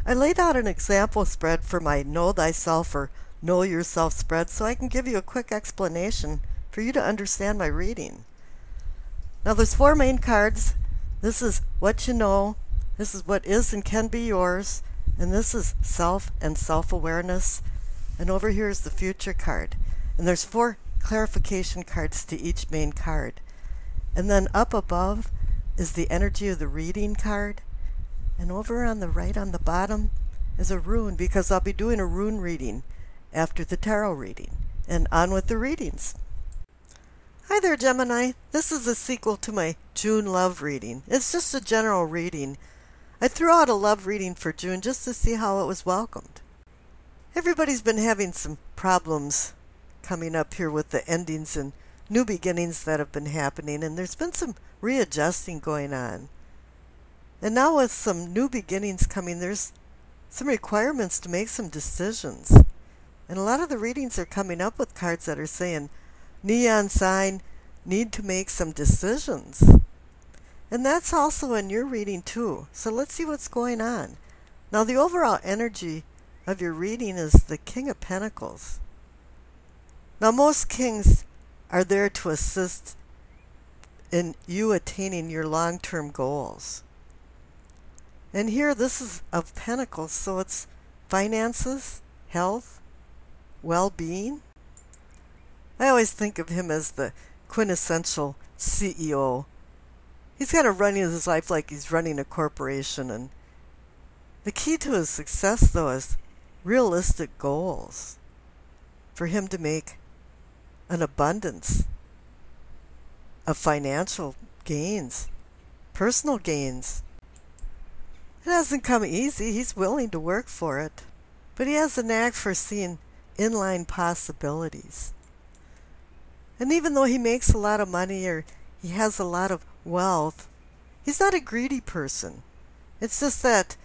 I laid out an example spread for my Know Thyself or Know Yourself spread so I can give you a quick explanation for you to understand my reading. Now there's 4 main cards. This is what you know, this is what is and can be yours, and this is self and self-awareness, and over here is the future card. And there's 4 clarification cards to each main card. And then up above is the energy of the reading card, and over on the right on the bottom is a rune, because I'll be doing a rune reading after the tarot reading. And on with the readings. Hi there, Gemini. This is a sequel to my June love reading. It's just a general reading. I threw out a love reading for June just to see how it was welcomed. Everybody's been having some problems coming up here with the endings and new beginnings that have been happening, and there's been some readjusting going on. And now with some new beginnings coming, there's some requirements to make some decisions. And a lot of the readings are coming up with cards that are saying, neon sign, need to make some decisions. And that's also in your reading too. So let's see what's going on. Now the overall energy of your reading is the King of Pentacles. Now most kings are there to assist in you attaining your long-term goals. And here this is of Pentacles, so it's finances, health, well-being. I always think of him as the quintessential CEO. He's kind of running his life like he's running a corporation, and the key to his success, though, is realistic goals for him to make an abundance of financial gains, personal gains. It hasn't come easy. He's willing to work for it, but he has a knack for seeing inline possibilities. And even though he makes a lot of money or he has a lot of wealth, he's not a greedy person. It's just that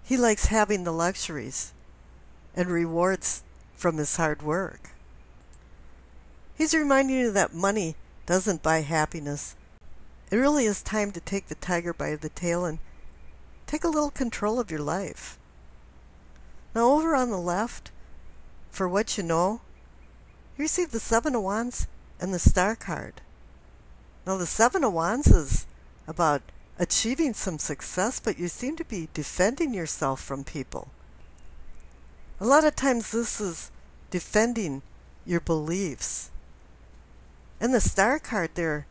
he likes having the luxuries and rewards from his hard work. He's reminding you that money doesn't buy happiness. It really is time to take the tiger by the tail and take a little control of your life. Now over on the left, for what you know, you receive the 7 of Wands and the Star card. Now the 7 of Wands is about achieving some success, but you seem to be defending yourself from people. A lot of times this is defending your beliefs. And the Star card there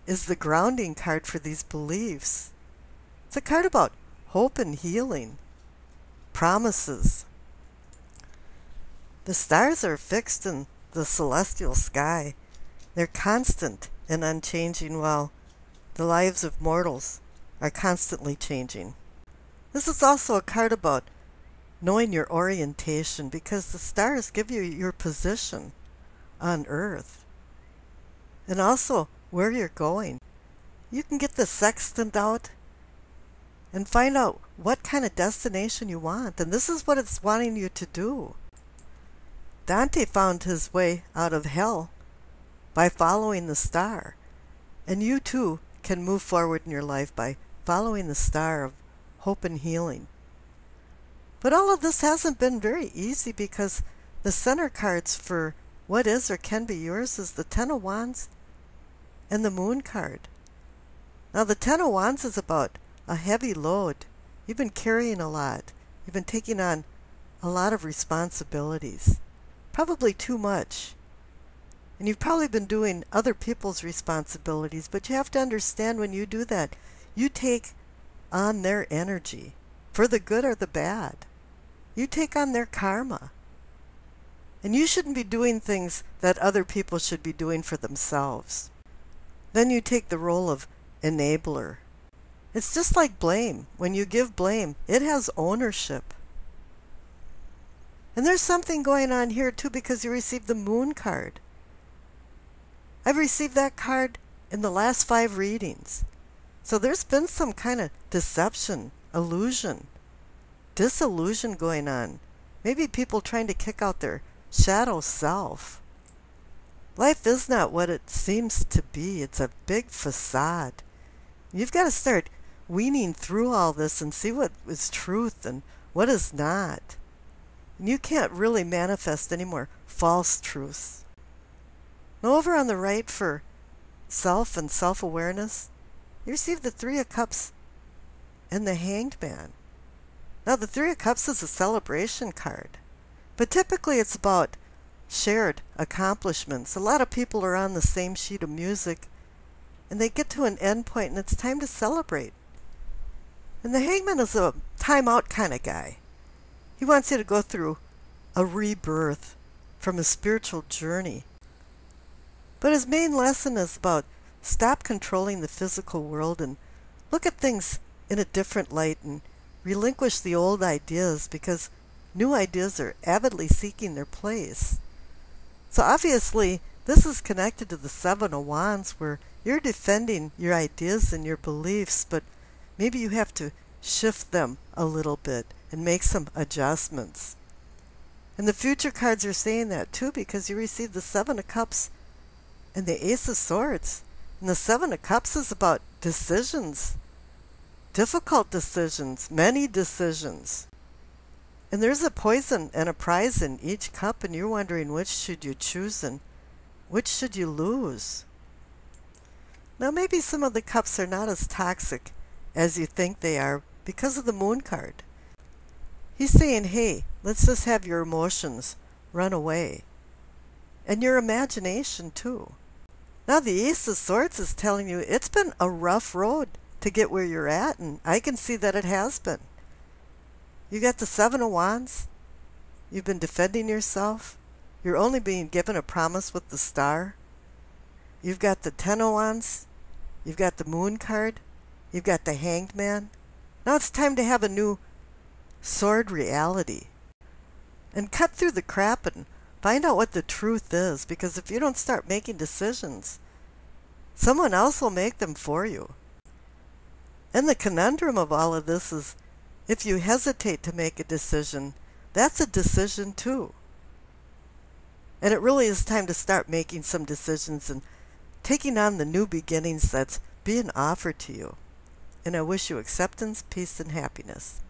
is the grounding card for these beliefs. It's a card about hope and healing, promises. The stars are fixed in the celestial sky. They're constant and unchanging, while the lives of mortals are constantly changing. This is also a card about knowing your orientation, because the stars give you your position on Earth and also where you're going. You can get the sextant out and find out what kind of destination you want, and this is what it's wanting you to do. Dante found his way out of hell by following the star, and you too can move forward in your life by following the star of hope and healing. But all of this hasn't been very easy, because the center cards for what is or can be yours is the 10 of Wands and the Moon card. Now the 10 of Wands is about a heavy load. You've been carrying a lot. You've been taking on a lot of responsibilities, probably too much. And you've probably been doing other people's responsibilities, but you have to understand, when you do that, you take on their energy, for the good or the bad. You take on their karma. And you shouldn't be doing things that other people should be doing for themselves. Then you take the role of enabler. It's just like blame. When you give blame, it has ownership. And there's something going on here too, because you received the Moon card. I've received that card in the last 5 readings. So there's been some kind of deception, illusion, disillusion going on. Maybe people trying to kick out their shadow self. Life is not what it seems to be. It's a big facade. You've got to start weaning through all this and see what is truth and what is not. And you can't really manifest any more false truths. Now over on the right for self and self-awareness, you receive the Three of Cups and the Hanged Man. Now the Three of Cups is a celebration card, but typically it's about shared accomplishments. A lot of people are on the same sheet of music, and they get to an end point and it's time to celebrate. And the Hangman is a time-out kind of guy. He wants you to go through a rebirth from a spiritual journey. But his main lesson is about stop controlling the physical world and look at things in a different light and relinquish the old ideas, because new ideas are avidly seeking their place. So obviously, this is connected to the Seven of Wands, where you're defending your ideas and your beliefs, but maybe you have to shift them a little bit and make some adjustments. And the future cards are saying that too, because you receive the Seven of Cups and the Ace of Swords. And the Seven of Cups is about decisions, difficult decisions, many decisions. And there's a poison and a prize in each cup, and you're wondering which should you choose and which should you lose. Now maybe some of the cups are not as toxic as you think they are because of the Moon card. He's saying, hey, let's just have your emotions run away. And your imagination too. Now the Ace of Swords is telling you it's been a rough road to get where you're at, and I can see that it has been. You got the Seven of Wands. You've been defending yourself. You're only being given a promise with the Star. You've got the Ten of Wands. You've got the Moon card. You've got the Hanged Man. Now it's time to have a new sword reality. And cut through the crap and find out what the truth is, because if you don't start making decisions, someone else will make them for you. And the conundrum of all of this is, if you hesitate to make a decision, that's a decision too. And it really is time to start making some decisions and taking on the new beginnings that's being offered to you. And I wish you acceptance, peace, and happiness.